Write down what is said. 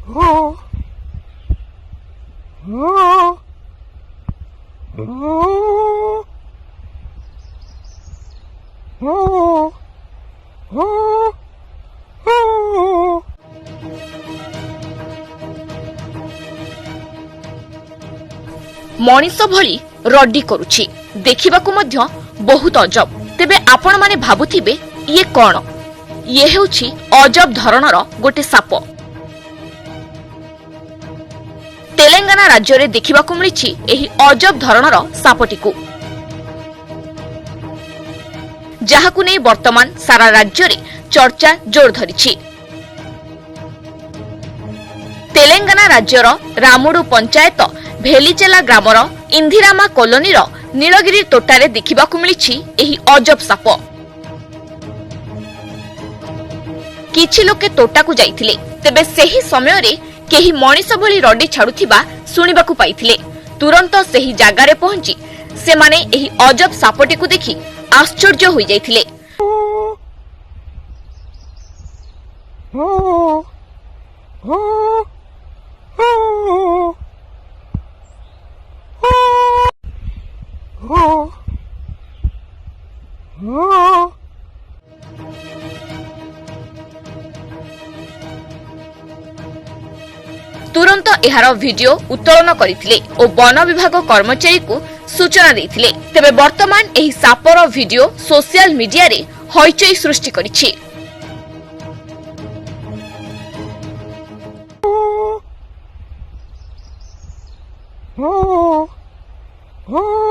मनीष भली रड्डी करुछि देखिबाकू मध्य बहुत अजब। तेबे आपण माने भाबुथिबे ये कौन? ये हेउछि अजब धरणर गोटे साप। तेलंगाना राज्य रे देखिबाकू मिलिछि एही अजब धरणर सापटिकू, जाहाकू नै वर्तमान सारा राज्य रे चर्चा जोर धरिछि। तेलंगाना राज्यर रामुडु पंचायत भेलीचेला ग्रामर इंदिरामा कॉलोनी नीलगिरी तोटारे देखिबाकू मिलिछि एही अजब साप। किछि लोके तोटाकू जाइथिले, तेबे सेही समय रे केही मनीष भली रड्डी छाडुथिबा सुनिबाकू पाइथिले। तुरंत सेही जागारे पहुंची से माने एही अजब सापटिकू देखि आश्चर्य होई जाइथिले। तुरंत एहार वीडियो उत्तोलन करथिले और वन विभाग कर्मचारी को सूचना देथिले। तेबे वर्तमान एही सापर वीडियो सोशल मीडिया रे हईचई सृष्टि करिछि। Oh